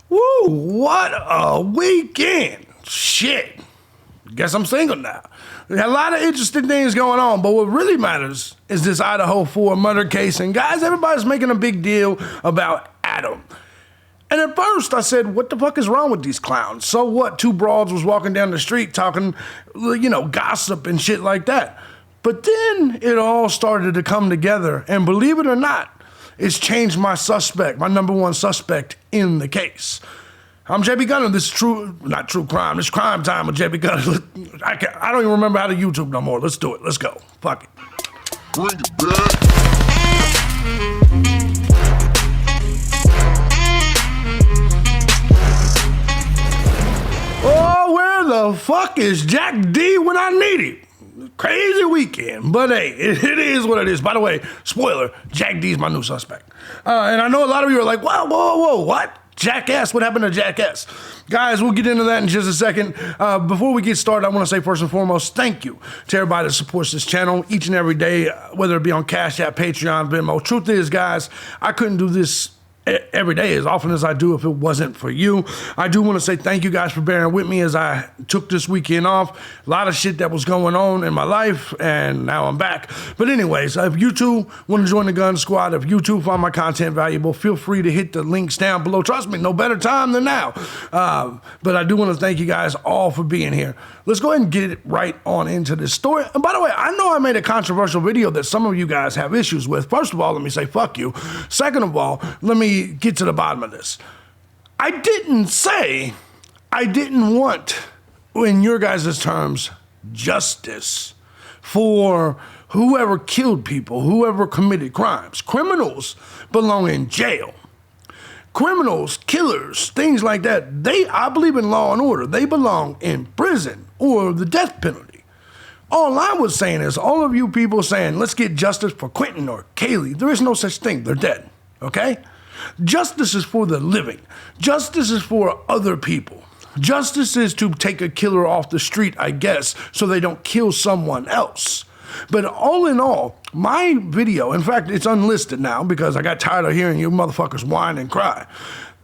Woo, what a weekend. Shit. Guess I'm single now. There's a lot of interesting things going on, but what really matters is this Idaho 4 murder case. And guys, everybody's making a big deal about Adam. And at first I said, what the fuck is wrong with these clowns? So what? Two broads was walking down the street talking, gossip and shit like that. But then it all started to come together. And believe it or not, it's changed my number one suspect in the case. I'm thejbgunner. This is not true crime. This is crime time with thejbgunner. I don't even remember how to YouTube no more. Let's do it. Let's go. Fuck it. Bring it back. Oh, where the fuck is Jack D when I need him? Crazy weekend, but hey, it is what it is. By the way, spoiler, Jack D's my new suspect. And I know a lot of you are like, whoa, what? Jackass, what happened to Jackass? Guys, we'll get into that in just a second. Before we get started, I want to say first and foremost, thank you to everybody that supports this channel each and every day, whether it be on Cash App, Patreon, Venmo. Truth is, guys, I couldn't do this every day as often as I do if it wasn't for you. I do want to say thank you guys for bearing with me as I took this weekend off. A lot of shit that was going on in my life, and now I'm back. But anyways, if you too want to join the gun squad, if you too find my content valuable, feel free to hit the links down below. Trust me, no better time than now. But I do want to thank you guys all for being here. Let's go ahead and get it right on into this story. And by the way, I know I made a controversial video that some of you guys have issues with. First of all, let me say fuck you. Second of all, let me get to the bottom of this. I didn't say I didn't want, in your guys' terms, justice for whoever killed people, whoever committed crimes. Criminals belong in jail. Criminals, killers, things like that, I believe in law and order. They belong in prison or the death penalty. All I was saying is all of you people saying, let's get justice for Quentin or Kaylee. There is no such thing. They're dead, okay? Justice is for the living. Justice is for other people. Justice is to take a killer off the street, I guess, so they don't kill someone else. But all in all, my video, in fact, it's unlisted now because I got tired of hearing you motherfuckers whine and cry.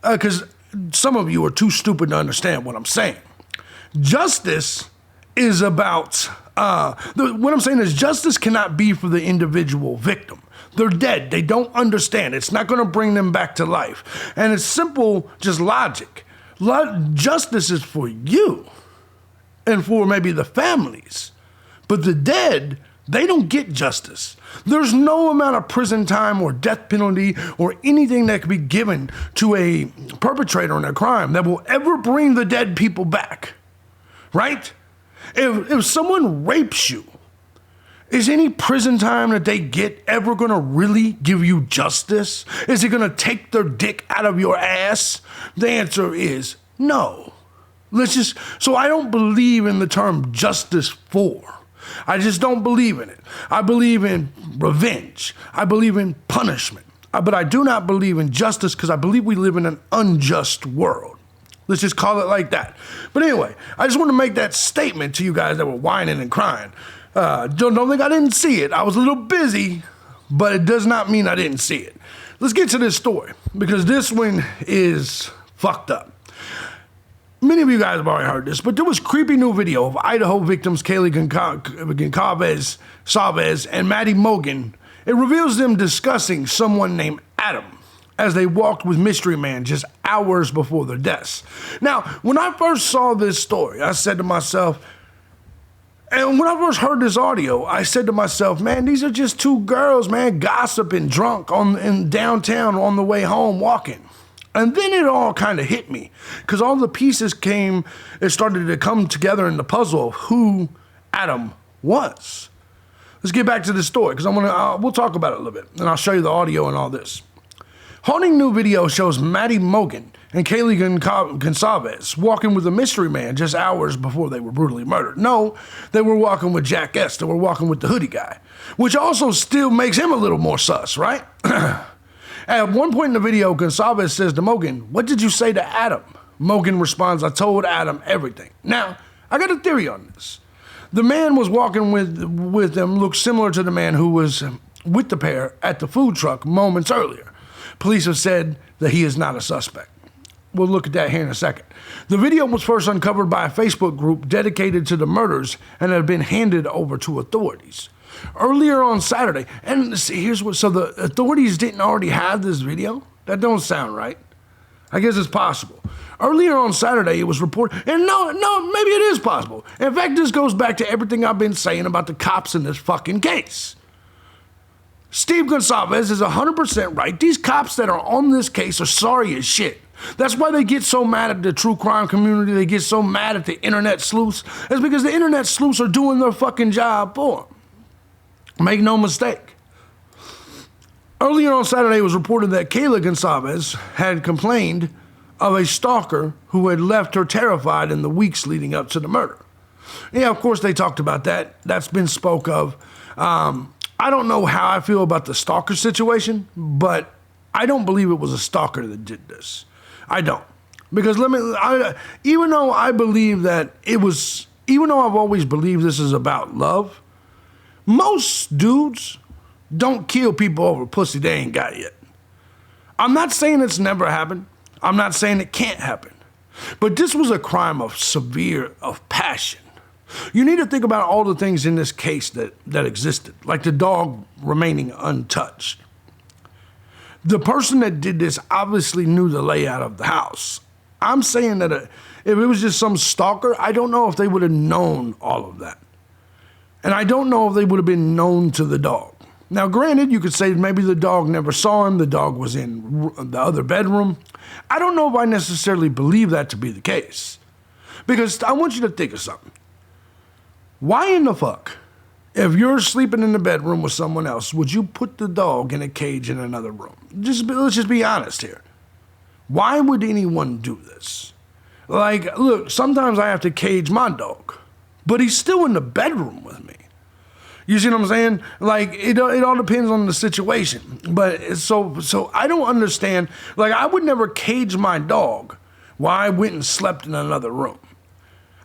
Because some of you are too stupid to understand what I'm saying. Justice is about, what I'm saying is justice cannot be for the individual victim. They're dead. They don't understand. It's not going to bring them back to life. And it's simple, just logic. Justice is for you and for maybe the families. But the dead, they don't get justice. There's no amount of prison time or death penalty or anything that can be given to a perpetrator in a crime that will ever bring the dead people back, right? If someone rapes you, is any prison time that they get ever gonna really give you justice? Is it gonna take their dick out of your ass? The answer is no. So I don't believe in the term justice for. I just don't believe in it. I believe in revenge. I believe in punishment. But I do not believe in justice because I believe we live in an unjust world. Let's just call it like that. But anyway, I just want to make that statement to you guys that were whining and crying. Don't think I didn't see it. I was a little busy, but it does not mean I didn't see it. Let's get to this story because this one is fucked up. Many of you guys have already heard this, but there was creepy new video of Idaho victims Kaylee Goncalves and Maddie Mogan. It reveals them discussing someone named Adam as they walked with Mystery Man just hours before their deaths. Now, when I first saw this story, I said to myself, and when I first heard this audio, I said to myself, man, these are just two girls, man, gossiping, drunk in downtown on the way home walking. And then it all kind of hit me because all the pieces started to come together in the puzzle of who Adam was. Let's get back to this story because we'll talk about it a little bit and I'll show you the audio and all this. Haunting new video shows Maddie Mogan and Kaylee Goncalves walking with a mystery man just hours before they were brutally murdered. No, they were walking with Jack S. They were walking with the hoodie guy, which also still makes him a little more sus, right? At one point in the video, Goncalves says to Mogan, "What did you say to Adam?" Mogan responds, "I told Adam everything." Now, I got a theory on this. The man was walking with them looked similar to the man who was with the pair at the food truck moments earlier. Police have said that he is not a suspect. we'll look at that here in a second. The video was first uncovered by a Facebook group dedicated to the murders and had been handed over to authorities. Earlier on Saturday, and see, here's what, so the authorities didn't already have this video? That don't sound right. I guess it's possible. Earlier on Saturday, it was reported, and no, maybe it is possible. In fact, this goes back to everything I've been saying about the cops in this fucking case. Steve Gonsalves is 100% right. These cops that are on this case are sorry as shit. That's why they get so mad at the true crime community. They get so mad at the internet sleuths. It's because the internet sleuths are doing their fucking job for them. Make no mistake. Earlier on Saturday, it was reported that Kayla Gonsalves had complained of a stalker who had left her terrified in the weeks leading up to the murder. Yeah, of course, they talked about that. That's been spoke of. I don't know how I feel about the stalker situation, but I don't believe it was a stalker that did this. I don't. Because even though I believe that it was, even though I've always believed this is about love, most dudes don't kill people over pussy they ain't got yet. I'm not saying it's never happened. I'm not saying it can't happen. But this was a crime of passion. You need to think about all the things in this case that existed, like the dog remaining untouched. The person that did this obviously knew the layout of the house. I'm saying that if it was just some stalker, I don't know if they would have known all of that. And I don't know if they would have been known to the dog. Now, granted, you could say maybe the dog never saw him, the dog was in the other bedroom. I don't know if I necessarily believe that to be the case. Because I want you to think of something. Why in the fuck, if you're sleeping in the bedroom with someone else, would you put the dog in a cage in another room? Let's just be honest here. Why would anyone do this? Like, look, sometimes I have to cage my dog, but he's still in the bedroom with me. You see what I'm saying? Like, it all depends on the situation. But so I don't understand. Like, I would never cage my dog while I went and slept in another room.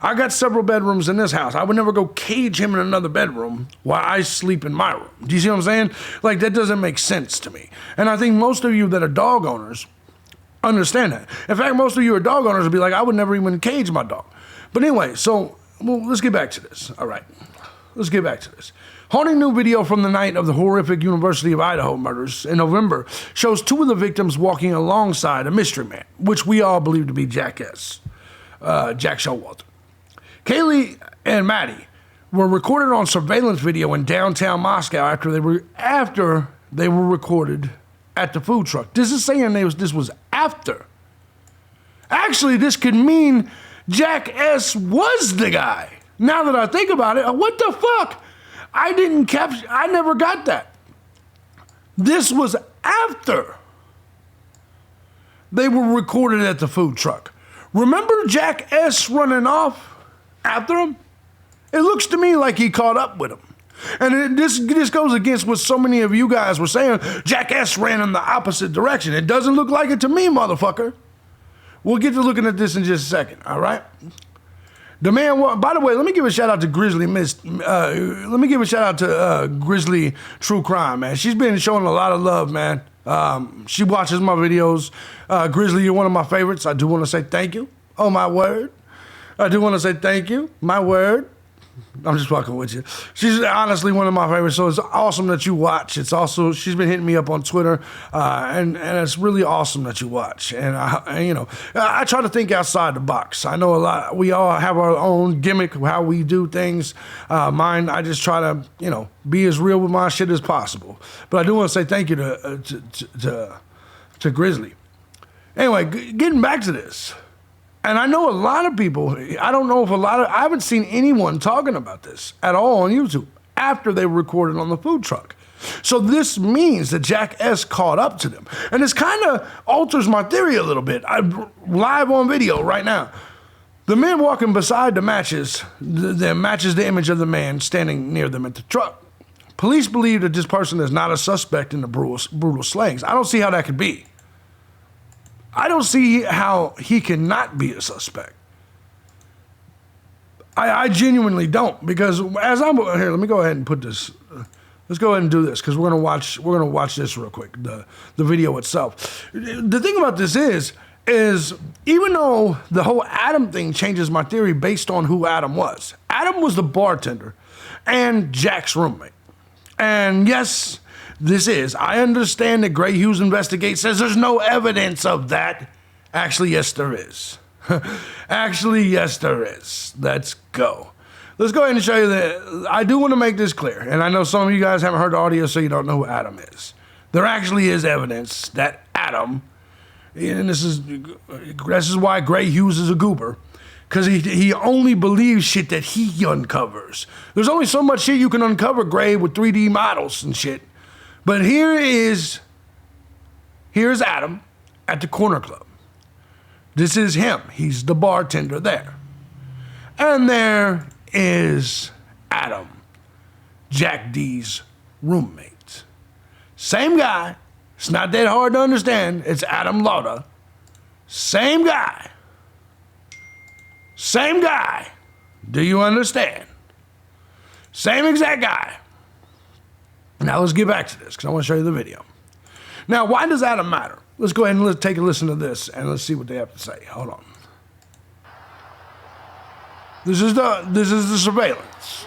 I got several bedrooms in this house. I would never go cage him in another bedroom while I sleep in my room. Do you see what I'm saying? Like, that doesn't make sense to me. And I think most of you that are dog owners understand that. In fact, most of you are dog owners will be like, I would never even cage my dog. But anyway, let's get back to this. All right. Let's get back to this. Haunting new video from the night of the horrific University of Idaho murders in November shows two of the victims walking alongside a mystery man, which we all believe to be Jack S. Jack Showalter. Kaylee and Maddie were recorded on surveillance video in downtown Moscow after they were recorded at the food truck. This is saying this was after. Actually, this could mean Jack S. was the guy. Now that I think about it, what the fuck? I never got that. This was after they were recorded at the food truck. Remember Jack S. running off after him? It looks to me like he caught up with him. And this goes against what so many of you guys were saying. Jack S. ran in the opposite direction. It doesn't look like it to me, motherfucker. We'll get to looking at this in just a second, all right? The man, by the way, let me give a shout out to Grizzly Grizzly True Crime, man. She's been showing a lot of love, man. She watches my videos. Grizzly, you're one of my favorites. I do want to say thank you. Oh, my word. I do want to say thank you. My word. I'm just fucking with you. She's honestly one of my favorites, so it's awesome that you watch. It's also, she's been hitting me up on Twitter, and it's really awesome that you watch. And I try to think outside the box. I know a lot. We all have our own gimmick of how we do things. Mine, I just try to, be as real with my shit as possible. But I do want to say thank you to Grizzly. Anyway, getting back to this. And I know a lot of people, I haven't seen anyone talking about this at all on YouTube after they recorded on the food truck. So this means that Jack S. caught up to them. And this kind of alters my theory a little bit. I'm live on video right now. The man walking beside the matches the image of the man standing near them at the truck. Police believe that this person is not a suspect in the brutal slayings. I don't see how that could be. I don't see how he cannot be a suspect. I genuinely don't, because as I'm here, let me go ahead and put this. Let's go ahead and do this, because we're gonna watch this real quick. The video itself. The thing about this is, is even though the whole Adam thing changes my theory based on who Adam was the bartender and Jack's roommate. And yes, I understand that Gray Hughes Investigate says there's no evidence of that. Actually, yes, there is. Actually, yes, there is. Let's go. Let's go ahead and show you that. I do want to make this clear, and I know some of you guys haven't heard the audio, so you don't know who Adam is. There actually is evidence that Adam, and this is why Gray Hughes is a goober, because he only believes shit that he uncovers. There's only so much shit you can uncover, Gray, with 3D models and shit. But here's Adam at the corner club. This is him. He's the bartender there. And there is Adam, Jack D's roommate. Same guy. It's not that hard to understand. It's Adam Lauda. Same guy. Same guy. Do you understand? Same exact guy. Now let's get back to this because I want to show you the video. Now, why does Adam matter? Let's go ahead and let's take a listen to this and let's see what they have to say. Hold on. This is the surveillance.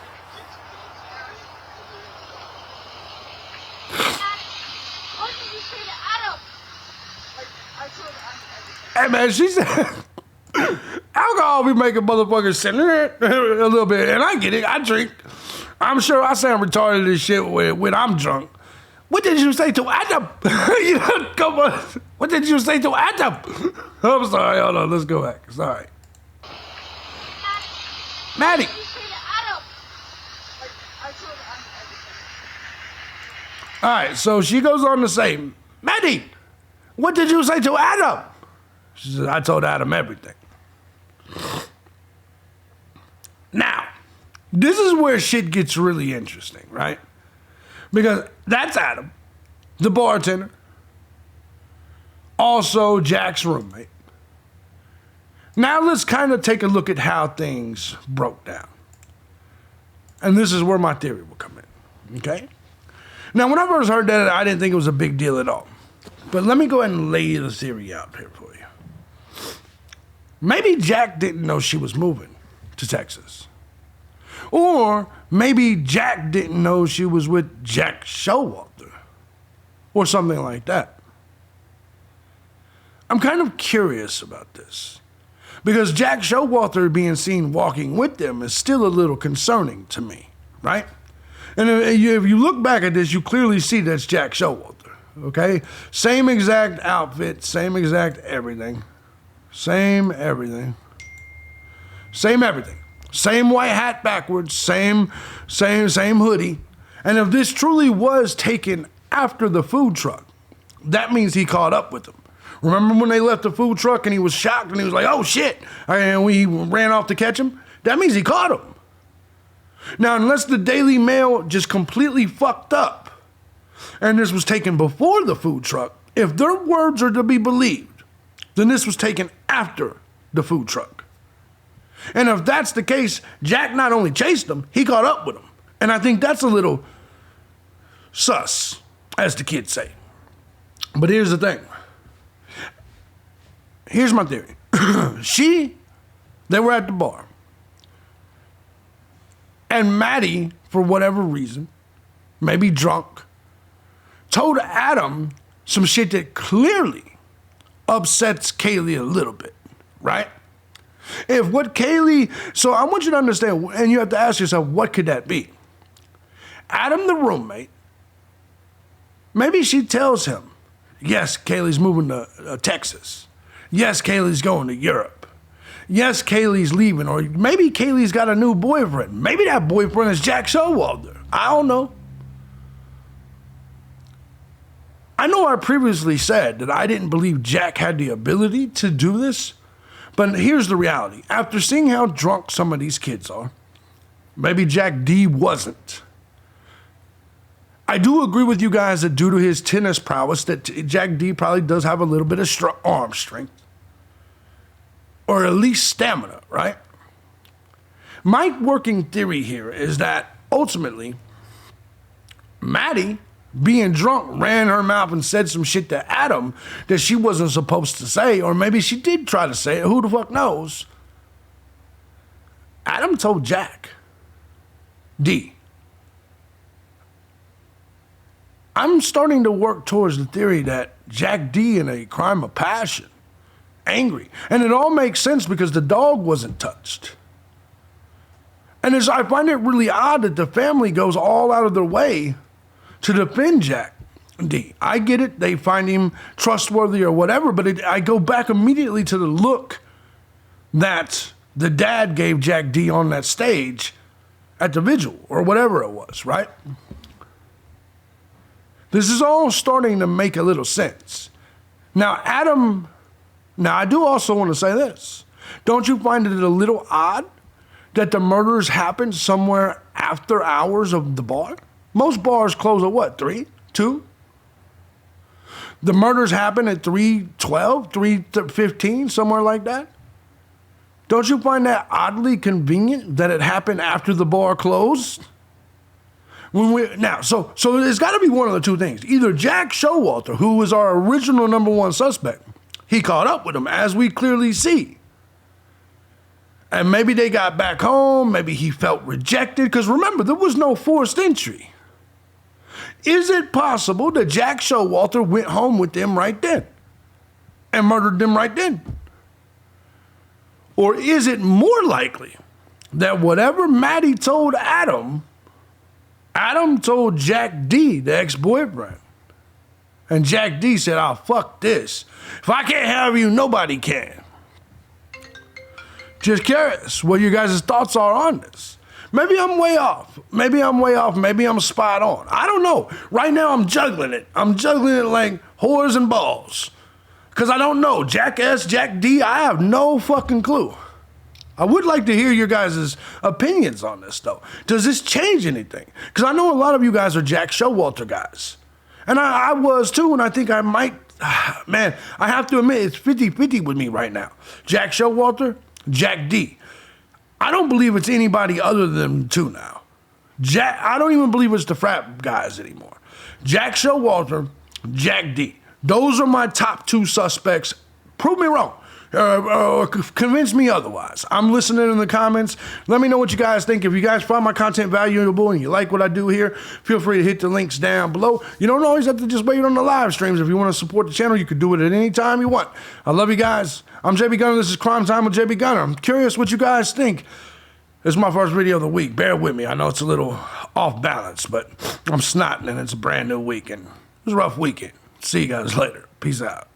What did you say to Adam? I told Adam. Hey man, she said alcohol be making motherfuckers sit there a little bit, and I get it. I drink. I'm sure I sound retarded as shit when I'm drunk. What did you say to Adam? You know, come on. What did you say to Adam? I'm sorry. Hold on. Let's go back. Sorry. Maddie. What did you say to Adam? I told Adam. All right. So she goes on to say, Maddie, what did you say to Adam? She said, I told Adam everything. Now, this is where shit gets really interesting, right? Because that's Adam, the bartender, also Jack's roommate. Now let's kind of take a look at how things broke down. And this is where my theory will come in, okay? Now, when I first heard that, I didn't think it was a big deal at all. But let me go ahead and lay the theory out here for you. Maybe Jack didn't know she was moving to Texas. Or maybe Jack didn't know she was with Jack Showalter. Or something like that. I'm kind of curious about this. Because Jack Showalter being seen walking with them is still a little concerning to me, right? And if you look back at this, you clearly see that's Jack Showalter, okay? Same exact outfit, same exact everything. Same everything. Same everything. Same white hat backwards, same hoodie. And if this truly was taken after the food truck, that means he caught up with them. Remember when they left the food truck and he was shocked and he was like, oh shit, and we ran off to catch him? That means he caught him. Now, unless the Daily Mail just completely fucked up and this was taken before the food truck, if their words are to be believed, then this was taken after the food truck. And if that's the case, Jack not only chased him, he caught up with him. And I think that's a little sus, as the kids say. But here's the thing. Here's my theory. They were at the bar. And Maddie, for whatever reason, maybe drunk, told Adam some shit that clearly upsets Kaylee a little bit, right? So I want you to understand, and you have to ask yourself, what could that be? Adam, the roommate, maybe she tells him, yes, Kaylee's moving to Texas. Yes, Kaylee's going to Europe. Yes, Kaylee's leaving, or maybe Kaylee's got a new boyfriend. Maybe that boyfriend is Jack Showalter. I don't know. I know I previously said that I didn't believe Jack had the ability to do this. But here's the reality. After seeing how drunk some of these kids are, maybe Jack D wasn't. I do agree with you guys that due to his tennis prowess, that Jack D probably does have a little bit of arm strength. Or at least stamina, right? My working theory here is that ultimately, Maddie being drunk, ran her mouth and said some shit to Adam that she wasn't supposed to say, or maybe she did try to say it. Who the fuck knows? Adam told Jack D. I'm starting to work towards the theory that Jack D in a crime of passion, angry. And it all makes sense because the dog wasn't touched. And I find it really odd that the family goes all out of their way to defend Jack D. I get it, they find him trustworthy or whatever, but I go back immediately to the look that the dad gave Jack D on that stage at the vigil or whatever it was, right? This is all starting to make a little sense. Now, I do also want to say this. Don't you find it a little odd that the murders happened somewhere after hours of the bar? Most bars close at what, 3, 2? The murders happen at 3:12, 3:15, somewhere like that? Don't you find that oddly convenient that it happened after the bar closed? So there's got to be one of the two things. Either Jack Showalter, who was our original number one suspect, he caught up with him, as we clearly see. And maybe they got back home, maybe he felt rejected, because remember, there was no forced entry. Is it possible that Jack Showalter went home with them right then and murdered them right then? Or is it more likely that whatever Maddie told Adam told Jack D, the ex-boyfriend? And Jack D said, "Oh, fuck this. If I can't have you, nobody can." Just curious what your guys' thoughts are on this. Maybe I'm way off. Maybe I'm spot on. I don't know. Right now I'm juggling it. I'm juggling it like whores and balls. Because I don't know. Jack S, Jack D, I have no fucking clue. I would like to hear your guys' opinions on this, though. Does this change anything? Because I know a lot of you guys are Jack Showalter guys. And I was too, and I think I might, man, I have to admit, it's 50-50 with me right now. Jack Showalter, Jack D. I don't believe it's anybody other than two now. I don't even believe it's the frat guys anymore. Jack Showalter, Jack D. Those are my top two suspects. Prove me wrong. Convince me otherwise. I'm listening in the comments. Let me know what you guys think. If you guys find my content valuable and you like what I do here, feel free to hit the links down below. You don't always have to just wait on the live streams. If you want to support the channel, you can do it at any time you want. I love you guys. I'm JB Gunner. This is Crime Time with JB Gunner. I'm curious what you guys think. This is my first video of the week. Bear with me. I know it's a little off balance, but I'm snotting and it's a brand new weekend. It was a rough weekend. See you guys later. Peace out.